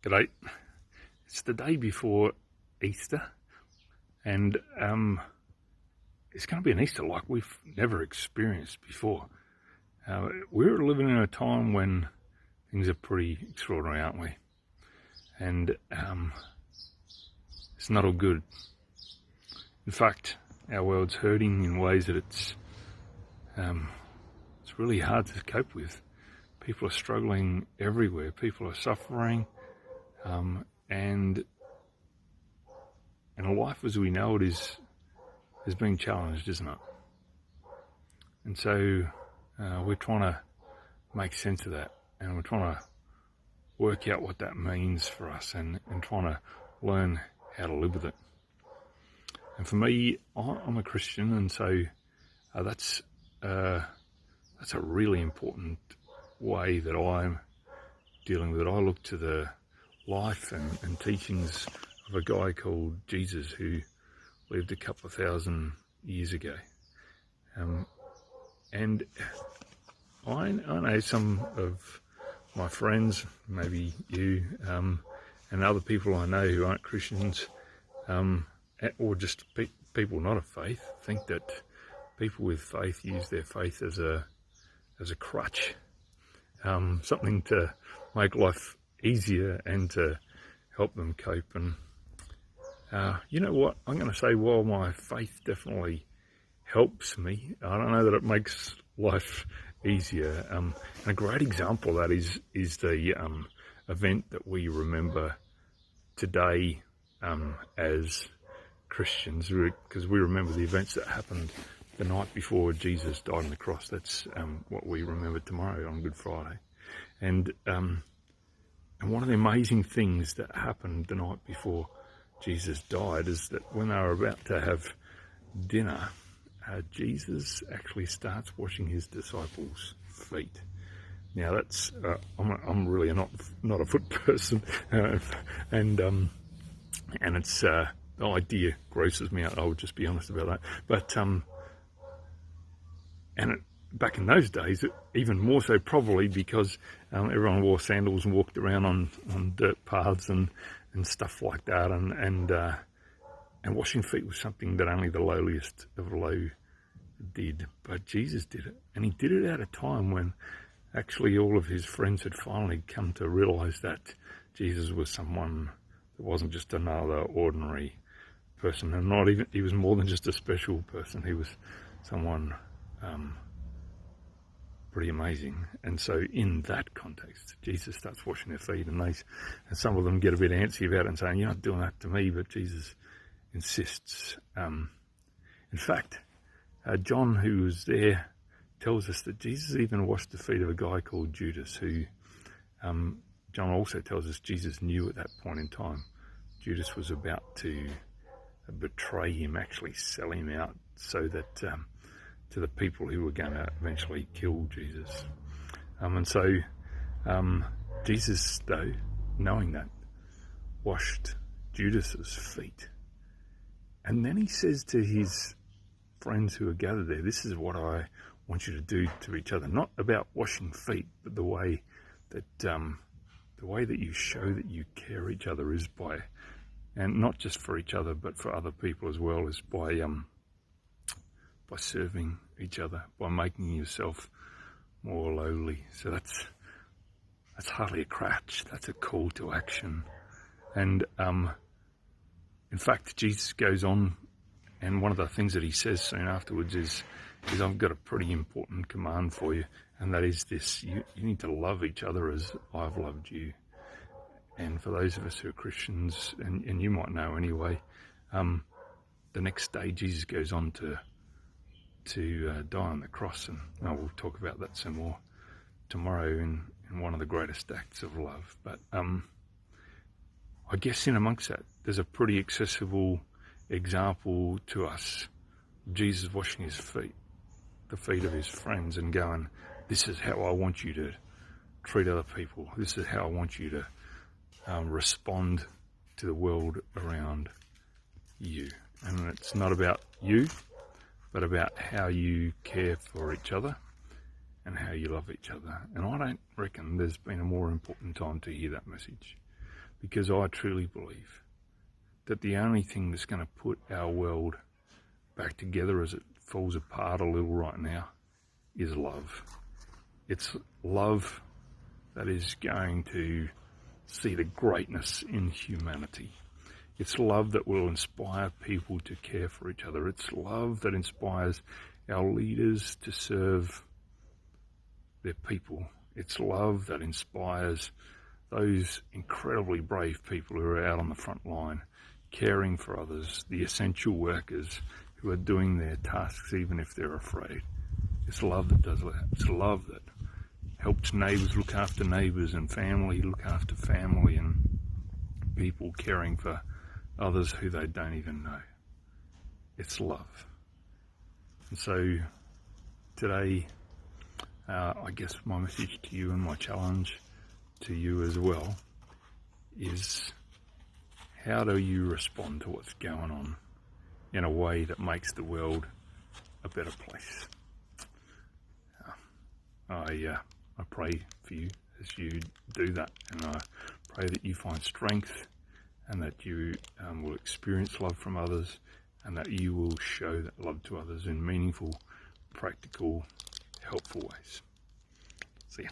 G'day. It's the day before Easter, and it's going to be an Easter like we've never experienced before. We're living in a time when things are pretty extraordinary, aren't we? And it's not all good. In fact, our world's hurting in ways that it's really hard to cope with. People are struggling everywhere. People are suffering. And life as we know it is being challenged, isn't it? And so we're trying to make sense of that, and we're trying to work out what that means for us, and trying to learn how to live with it. And for me, I'm a Christian, and so that's a really important way that I'm dealing with it. I look to the life and teachings of a guy called Jesus who lived a couple of thousand years ago. And I know some of my friends, maybe you, and other people I know who aren't Christians, or just people not of faith, think that people with faith use their faith as a crutch, something to make life easier and to help them cope. And you know what, I'm going to say, while my faith definitely helps me, I don't know that it makes life easier. And a great example of that is the event that we remember today as Christians, because we remember the events that happened the night before Jesus died on the cross. That's what we remember tomorrow on Good Friday. And one of the amazing things that happened the night before Jesus died is that when they were about to have dinner, Jesus actually starts washing his disciples' feet. Now that's I'm really not a foot person, and it's the idea grosses me out. I would just be honest about that. But back in those days, even more so probably because everyone wore sandals and walked around on dirt paths and stuff like that, and washing feet was something that only the lowliest of the low did. But Jesus did it, and he did it at a time when actually all of his friends had finally come to realize that Jesus was someone that wasn't just another ordinary person, and he was more than just a special person. He was someone pretty amazing. And so in that context, Jesus starts washing their feet, and some of them get a bit antsy about it and saying, "You're not doing that to me," but Jesus insists. In fact, John, who was there, tells us that Jesus even washed the feet of a guy called Judas, who John also tells us Jesus knew at that point in time Judas was about to betray him, actually sell him out, so that to the people who were going to eventually kill Jesus. And so Jesus, though, knowing that, washed Judas's feet. And then he says to his friends who are gathered there, "This is what I want you to do to each other." Not about washing feet, but the way that you show that you care each other is by, and not just for each other, but for other people as well, is by serving each other, by making yourself more lowly. So that's hardly a crutch. That's a call to action. And in fact, Jesus goes on, and one of the things that he says soon afterwards is "I've got a pretty important command for you, and that is this: you need to love each other as I've loved you." And for those of us who are Christians, and you might know anyway, the next day Jesus goes on to die on the cross, and we'll talk about that some more tomorrow in one of the greatest acts of love. But I guess in amongst that, there's a pretty accessible example to us: Jesus washing his feet, the feet of his friends, and going, "This is how I want you to treat other people. This is how I want you to respond to the world around you." And it's not about you, but about how you care for each other and how you love each other. And I don't reckon there's been a more important time to hear that message. because I truly believe that the only thing that's going to put our world back together as it falls apart a little right now is love. It's love that is going to see the greatness in humanity. It's love that will inspire people to care for each other. It's love that inspires our leaders to serve their people. It's love that inspires those incredibly brave people who are out on the front line, caring for others, the essential workers who are doing their tasks even if they're afraid. It's love that does that. It's love that helps neighbours look after neighbours and family look after family, and people caring for others who they don't even know. It's love. And so today, I guess my message to you and my challenge to you as well is, how do you respond to what's going on in a way that makes the world a better place? I pray for you as you do that, and I pray that you find strength and that you will experience love from others, and that you will show that love to others in meaningful, practical, helpful ways. See ya.